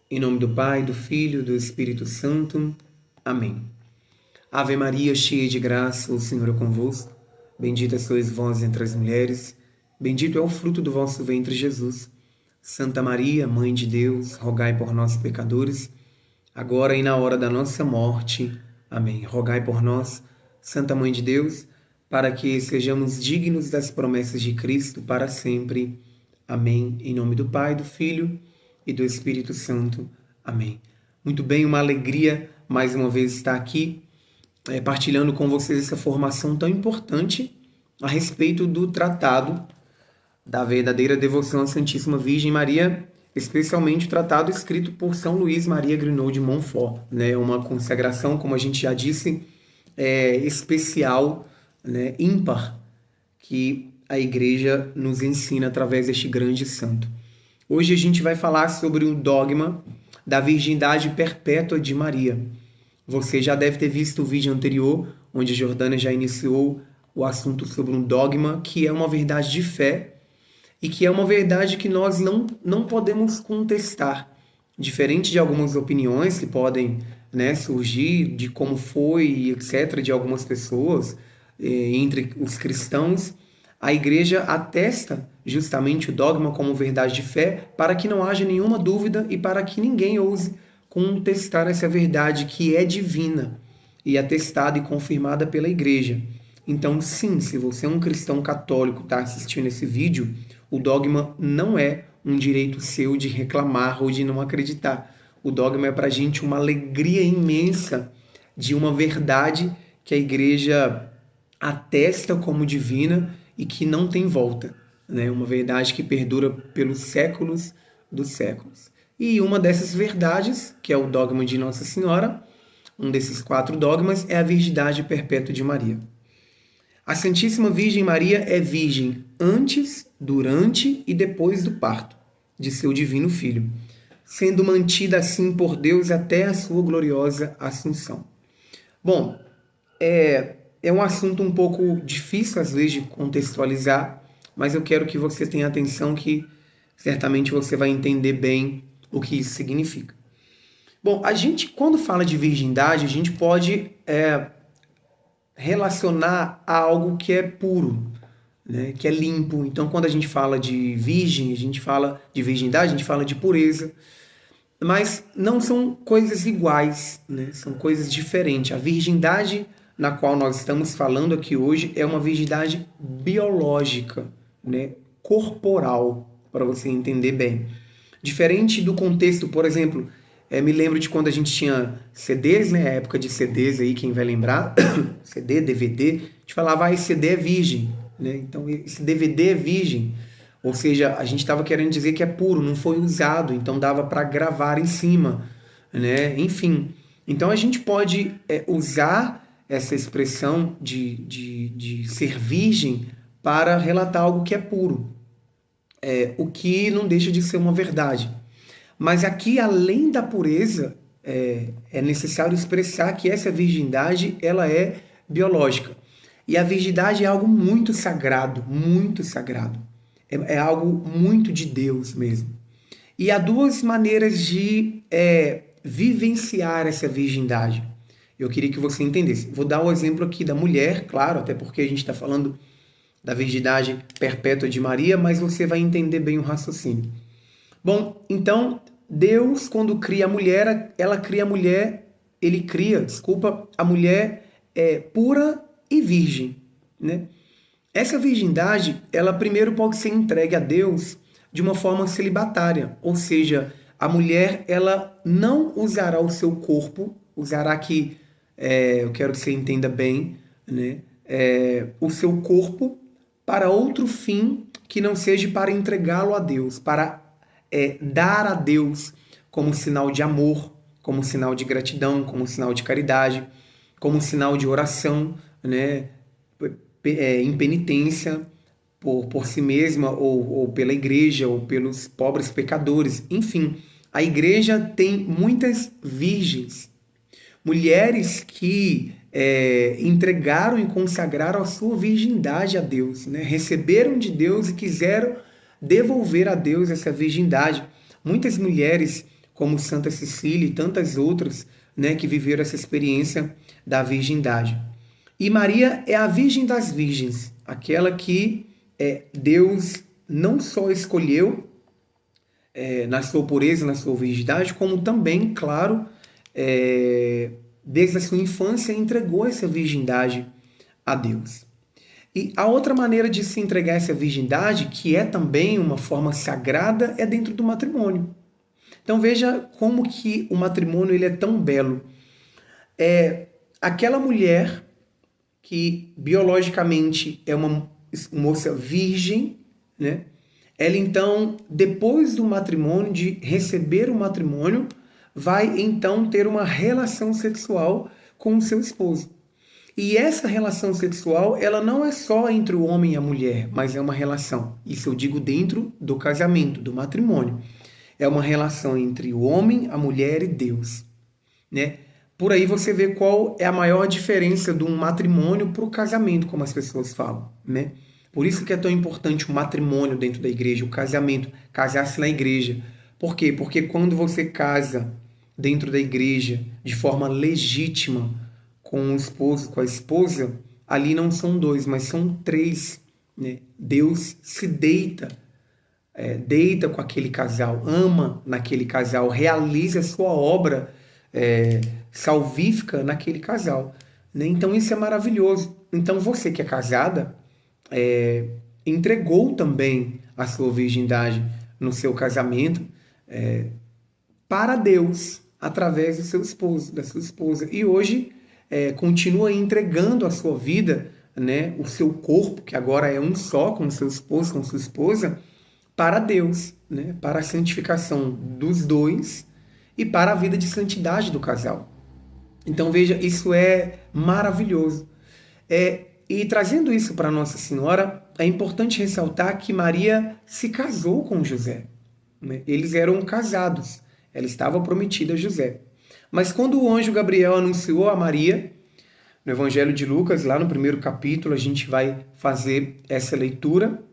Em nome do Pai, do Filho e do Espírito Santo. Amém. Ave Maria, cheia de graça, o Senhor é convosco. Bendita sois vós entre as mulheres. Bendito é o fruto do vosso ventre, Jesus. Santa Maria, Mãe de Deus, rogai por nós, pecadores, agora e na hora da nossa morte. Amém. Rogai por nós, Santa Mãe de Deus, para que sejamos dignos das promessas de Cristo para sempre. Amém. Em nome do Pai, do Filho e do Espírito Santo. Amém. Muito bem, uma alegria mais uma vez estar aqui partilhando com vocês essa formação tão importante a respeito do tratado da verdadeira devoção à Santíssima Virgem Maria, especialmente o tratado escrito por São Luís Maria Grignot de Montfort, né? Uma consagração, como a gente já disse, especial, né? Ímpar, que a Igreja nos ensina através deste grande santo. Hoje a gente vai falar sobre o dogma da virgindade perpétua de Maria. Você já deve ter visto o vídeo anterior, onde a Jordânia já iniciou o assunto sobre um dogma que é uma verdade de fé e que é uma verdade que nós não podemos contestar. Diferente de algumas opiniões que podem, né, surgir de como foi, etc., de algumas pessoas, entre os cristãos, a Igreja atesta justamente o dogma como verdade de fé para que não haja nenhuma dúvida e para que ninguém ouse contestar essa verdade que é divina e atestada e confirmada pela Igreja. Então, sim, se você é um cristão católico e está assistindo esse vídeo, o dogma não é um direito seu de reclamar ou de não acreditar. O dogma é para a gente uma alegria imensa de uma verdade que a Igreja atesta como divina e que não tem volta, né? Uma verdade que perdura pelos séculos dos séculos. E uma dessas verdades, que é o dogma de Nossa Senhora, um desses 4 dogmas, é a virgindade perpétua de Maria. A Santíssima Virgem Maria é virgem antes, durante e depois do parto de seu divino Filho, sendo mantida assim por Deus até a sua gloriosa Assunção. Bom, é um assunto um pouco difícil, às vezes, de contextualizar, mas eu quero que você tenha atenção que certamente você vai entender bem o que isso significa. Bom, a gente, quando fala de virgindade, a gente pode relacionar a algo que é puro, né, que é limpo. Então, quando a gente fala de virgem, a gente fala de virgindade, a gente fala de pureza. Mas não são coisas iguais, né? São coisas diferentes. A virgindade na qual nós estamos falando aqui hoje é uma virgindade biológica, né? Corporal, para você entender bem. Diferente do contexto, por exemplo, me lembro de quando a gente tinha CDs, né? A época de CDs aí, quem vai lembrar? CD, DVD, a gente falava, esse CD é virgem, né? Então, esse DVD é virgem. Ou seja, a gente estava querendo dizer que é puro, não foi usado, então dava para gravar em cima, né? Enfim, então a gente pode usar essa expressão de ser virgem para relatar algo que é puro, o que não deixa de ser uma verdade. Mas aqui, além da pureza, é necessário expressar que essa virgindade ela é biológica. E a virgindade é algo muito sagrado, muito sagrado. É algo muito de Deus mesmo. E há 2 maneiras de vivenciar essa virgindade. Eu queria que você entendesse. Vou dar o exemplo aqui da mulher, claro, até porque a gente está falando da virgindade perpétua de Maria, mas você vai entender bem o raciocínio. Bom, então, Deus, quando cria a mulher, ele cria a mulher pura e virgem, né? Essa virgindade, ela primeiro pode ser entregue a Deus de uma forma celibatária, ou seja, a mulher ela não usará o seu corpo, usará aqui, eu quero que você entenda bem, né, o seu corpo para outro fim que não seja para entregá-lo a Deus, para dar a Deus como sinal de amor, como sinal de gratidão, como sinal de caridade, como sinal de oração, né, em penitência por si mesma ou pela igreja ou pelos pobres pecadores. Enfim, a igreja tem muitas virgens, mulheres que entregaram e consagraram a sua virgindade a Deus, né? Receberam de Deus e quiseram devolver a Deus essa virgindade. Muitas mulheres como Santa Cecília e tantas outras, né, que viveram essa experiência da virgindade. E Maria é a Virgem das Virgens, aquela que Deus não só escolheu na sua pureza, na sua virgindade, como também, claro, desde a sua infância entregou essa virgindade a Deus. E a outra maneira de se entregar essa virgindade, que é também uma forma sagrada, é dentro do matrimônio. Então veja como que o matrimônio ele é tão belo. Aquela mulher que biologicamente é uma moça virgem, né? Ela então, depois do matrimônio, de receber o matrimônio, vai então ter uma relação sexual com o seu esposo. E essa relação sexual, ela não é só entre o homem e a mulher, mas é uma relação, isso eu digo dentro do casamento, do matrimônio. É uma relação entre o homem, a mulher e Deus, né? Por aí você vê qual é a maior diferença de um matrimônio para o casamento, como as pessoas falam, né? Por isso que é tão importante o matrimônio dentro da igreja, o casamento, casar-se na igreja. Por quê? Porque quando você casa dentro da igreja de forma legítima com o esposo, com a esposa, ali não são dois, mas são três, né? Deus se deita com aquele casal, ama naquele casal, realiza a sua obra salvífica naquele casal, né? Então isso é maravilhoso. Então você que é casada, entregou também a sua virgindade no seu casamento para Deus, através do seu esposo, da sua esposa. E hoje continua entregando a sua vida, né, o seu corpo, que agora é um só com o seu esposo, com sua esposa, para Deus, né, para a santificação dos dois e para a vida de santidade do casal. Então veja, isso é maravilhoso. E trazendo isso para Nossa Senhora, é importante ressaltar que Maria se casou com José, né? Eles eram casados, ela estava prometida a José. Mas quando o anjo Gabriel anunciou a Maria, no Evangelho de Lucas, lá no primeiro capítulo, a gente vai fazer essa leitura,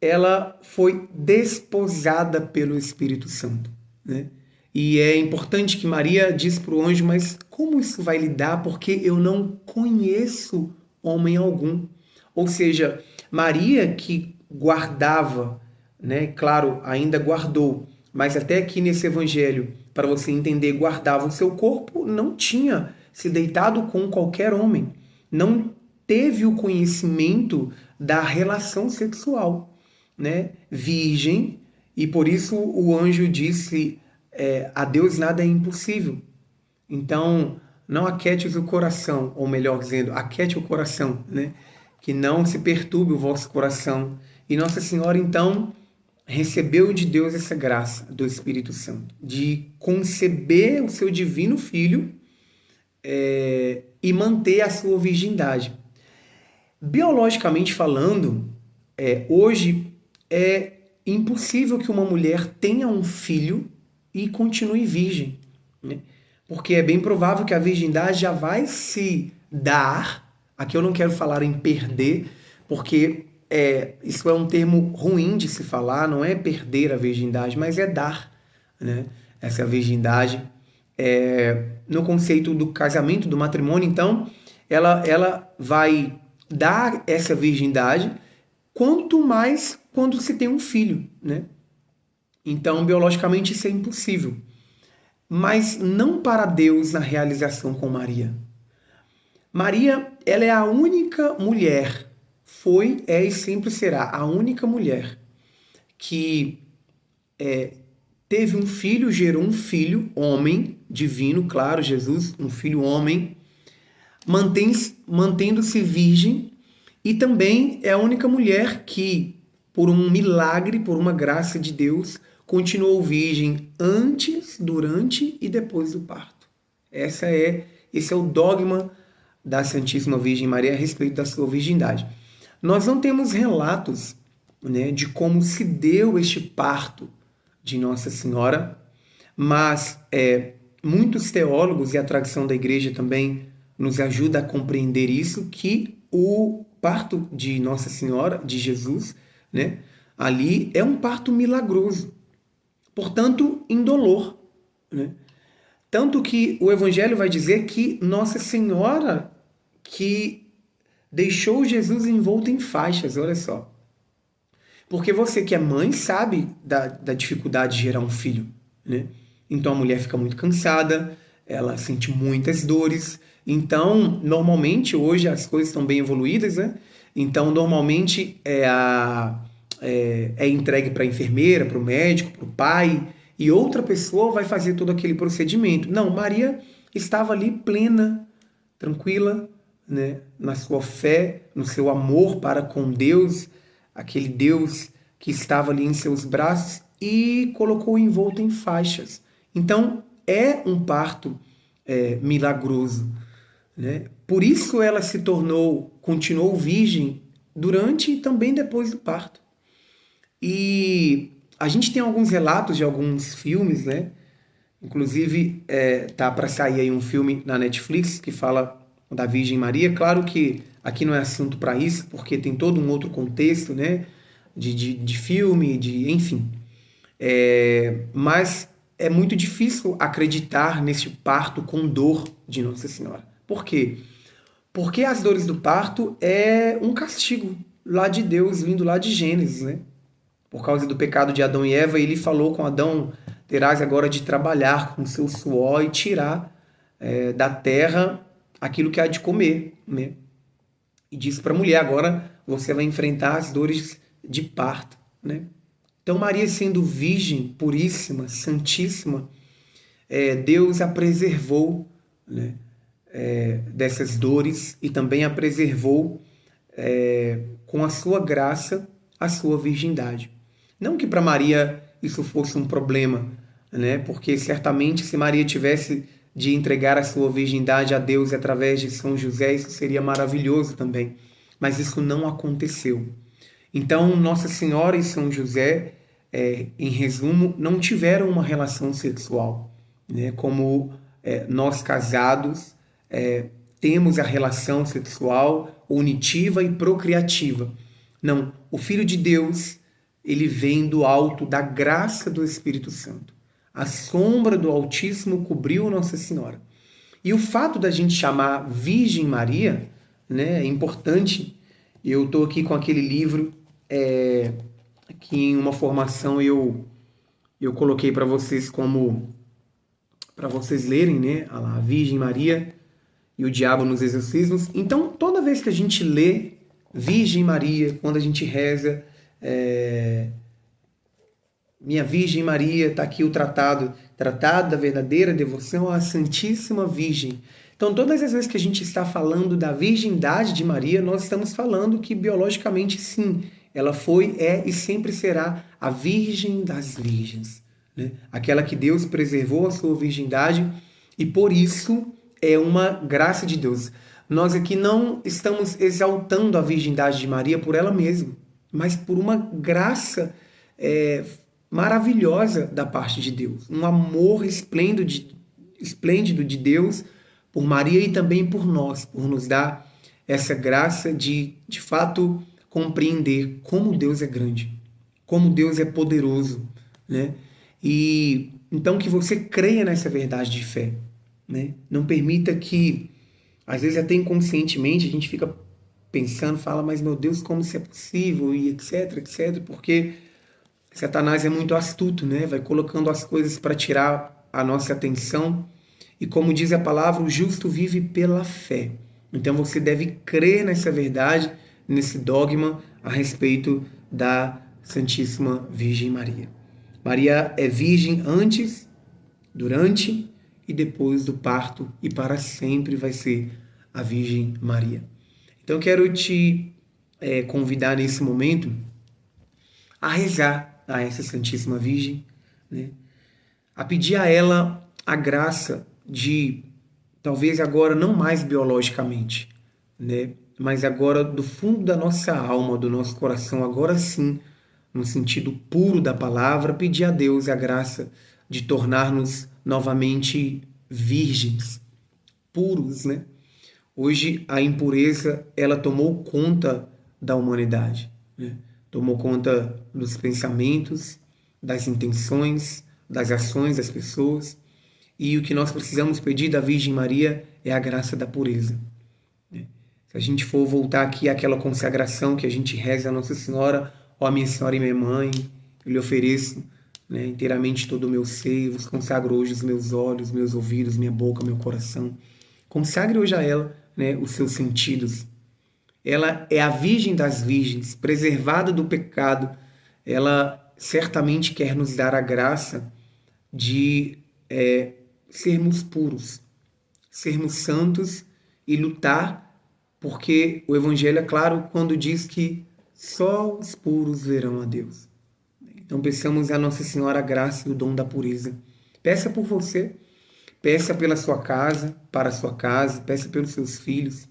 ela foi desposada pelo Espírito Santo, né? E é importante que Maria diz para o anjo, mas como isso vai lidar? Porque eu não conheço homem algum. Ou seja, Maria que guardava, né? Claro, ainda guardou, mas até aqui nesse evangelho, para você entender, guardava o seu corpo, não tinha se deitado com qualquer homem, não teve o conhecimento da relação sexual, né? Virgem, e por isso o anjo disse, a Deus nada é impossível. Então, não aquietes o coração, ou melhor dizendo, aquete o coração, né? Que não se perturbe o vosso coração. E Nossa Senhora, então, recebeu de Deus essa graça do Espírito Santo, de conceber o seu divino Filho e manter a sua virgindade. Biologicamente falando, hoje é impossível que uma mulher tenha um filho e continue virgem, né? Porque é bem provável que a virgindade já vai se dar. Aqui eu não quero falar em perder, porque isso é um termo ruim de se falar, não é perder a virgindade, mas é dar, né, essa virgindade. No conceito do casamento, do matrimônio, então, ela vai dar essa virgindade, quanto mais quando se tem um filho, né? Então, biologicamente, isso é impossível. Mas não para Deus na realização com Maria. Maria, ela é a única mulher, foi, é e sempre será a única mulher que teve um filho, gerou um filho, homem, divino, claro, Jesus, um filho homem, mantendo-se virgem, e também é a única mulher que, por um milagre, por uma graça de Deus, continuou virgem antes, durante e depois do parto. Esse é o dogma da Santíssima Virgem Maria a respeito da sua virgindade. Nós não temos relatos, né, de como se deu este parto de Nossa Senhora, mas muitos teólogos e a tradição da igreja também nos ajuda a compreender isso, que o parto de Nossa Senhora, de Jesus, ali é um parto milagroso. Portanto, indolor, né? Tanto que o Evangelho vai dizer que Nossa Senhora que deixou Jesus envolto em faixas, olha só. Porque você que é mãe sabe da dificuldade de gerar um filho, né? Então a mulher fica muito cansada, ela sente muitas dores. Então, normalmente, hoje as coisas estão bem evoluídas, né? Então, normalmente é entregue para a enfermeira, para o médico, para o pai, e outra pessoa vai fazer todo aquele procedimento. Não, Maria estava ali plena, tranquila, né? Na sua fé, no seu amor para com Deus, aquele Deus que estava ali em seus braços e colocou envolto em faixas. Então, é um parto milagroso, né? Por isso ela continuou virgem durante e também depois do parto. E a gente tem alguns relatos de alguns filmes, né? Inclusive, tá para sair aí um filme na Netflix que fala da Virgem Maria. Claro que aqui não é assunto para isso, porque tem todo um outro contexto, né? De filme, enfim. Mas é muito difícil acreditar nesse parto com dor de Nossa Senhora. Por quê? Porque as dores do parto é um castigo lá de Deus, vindo lá de Gênesis, né? Por causa do pecado de Adão e Eva, ele falou com Adão: terás agora de trabalhar com seu suor e tirar da terra aquilo que há de comer, né? E disse para a mulher: agora você vai enfrentar as dores de parto, né? Então Maria, sendo virgem, puríssima, santíssima, Deus a preservou, né? Dessas dores e também a preservou com a sua graça, a sua virgindade. Não que para Maria isso fosse um problema, né? Porque certamente se Maria tivesse de entregar a sua virgindade a Deus através de São José, isso seria maravilhoso também. Mas isso não aconteceu. Então, Nossa Senhora e São José, em resumo, não tiveram uma relação sexual, né? Como nós casados temos a relação sexual unitiva e procriativa. Não, o Filho de Deus, ele vem do alto da graça do Espírito Santo. A sombra do Altíssimo cobriu Nossa Senhora. E o fato da gente chamar Virgem Maria, né, é importante. Eu estou aqui com aquele livro que em uma formação eu coloquei para vocês para vocês lerem, né, a Virgem Maria e o Diabo nos Exorcismos. Então, toda vez que a gente lê Virgem Maria, quando a gente reza, minha Virgem Maria, está aqui o tratado da verdadeira devoção à Santíssima Virgem. Então, todas as vezes que a gente está falando da virgindade de Maria, nós estamos falando que biologicamente, sim, ela foi, é e sempre será a Virgem das Virgens, né? Aquela que Deus preservou a sua virgindade e por isso é uma graça de Deus. Nós aqui não estamos exaltando a virgindade de Maria por ela mesma, mas por uma graça maravilhosa da parte de Deus. Um amor esplêndido de Deus por Maria e também por nós, por nos dar essa graça de fato, compreender como Deus é grande, como Deus é poderoso, né? E então que você creia nessa verdade de fé, né? Não permita que, às vezes até inconscientemente, a gente fica pensando, fala, mas meu Deus, como isso é possível, e etc, etc, porque Satanás é muito astuto, né? Vai colocando as coisas para tirar a nossa atenção, e como diz a palavra, o justo vive pela fé. Então você deve crer nessa verdade, nesse dogma a respeito da Santíssima Virgem Maria. Maria é virgem antes, durante e depois do parto, e para sempre vai ser a Virgem Maria. Então quero te convidar nesse momento a rezar a essa Santíssima Virgem, né? A pedir a ela a graça de, talvez agora não mais biologicamente, né? Mas agora do fundo da nossa alma, do nosso coração, agora sim, no sentido puro da palavra, pedir a Deus a graça de tornar-nos novamente virgens, puros, né? Hoje a impureza, ela tomou conta da humanidade, né? Tomou conta dos pensamentos, das intenções, das ações das pessoas. E o que nós precisamos pedir da Virgem Maria é a graça da pureza. Se a gente for voltar aqui àquela consagração que a gente reza a Nossa Senhora, ó minha Senhora e minha Mãe, eu lhe ofereço, né, inteiramente todo o meu ser, vos consagro hoje os meus olhos, meus ouvidos, minha boca, meu coração. Consagre hoje a ela, né, os seus sentidos. Ela é a Virgem das Virgens, preservada do pecado. Ela certamente quer nos dar a graça de sermos puros, sermos santos e lutar, porque o Evangelho é claro quando diz que só os puros verão a Deus. Então peçamos a Nossa Senhora a graça e o dom da pureza. Peça por você, peça pela sua casa, para a sua casa, peça pelos seus filhos,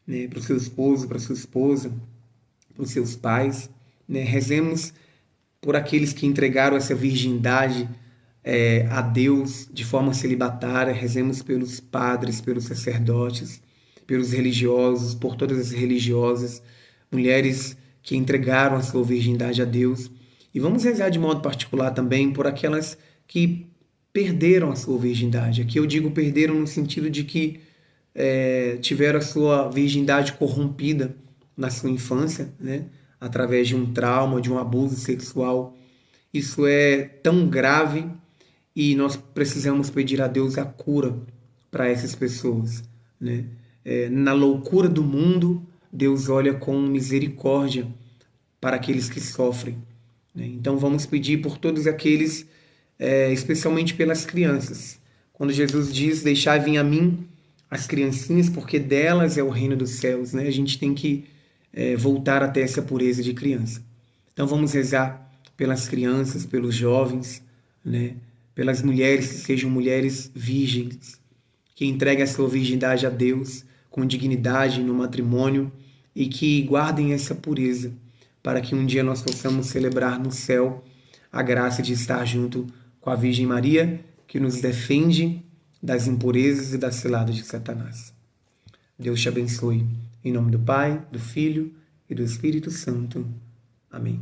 né, para o seu esposo, para a sua esposa, para os seus pais. Né? Rezemos por aqueles que entregaram essa virgindade a Deus de forma celibatária. Rezemos pelos padres, pelos sacerdotes, pelos religiosos, por todas as religiosas, mulheres que entregaram a sua virgindade a Deus. E vamos rezar de modo particular também por aquelas que perderam a sua virgindade. Aqui eu digo perderam no sentido de que tiveram a sua virgindade corrompida na sua infância, né? Através de um trauma, de um abuso sexual. Isso é tão grave e nós precisamos pedir a Deus a cura para essas pessoas, né? Na loucura do mundo, Deus olha com misericórdia para aqueles que sofrem, né? Então vamos pedir por todos aqueles, especialmente pelas crianças. Quando Jesus diz, deixai vir a mim as criancinhas, porque delas é o reino dos céus, né? A gente tem que voltar até essa pureza de criança. Então vamos rezar pelas crianças, pelos jovens, né? Pelas mulheres que sejam mulheres virgens, que entreguem a sua virgindade a Deus com dignidade no matrimônio e que guardem essa pureza, para que um dia nós possamos celebrar no céu a graça de estar junto com a Virgem Maria, que nos defende das impurezas e das ciladas de Satanás. Deus te abençoe. Em nome do Pai, do Filho e do Espírito Santo. Amém.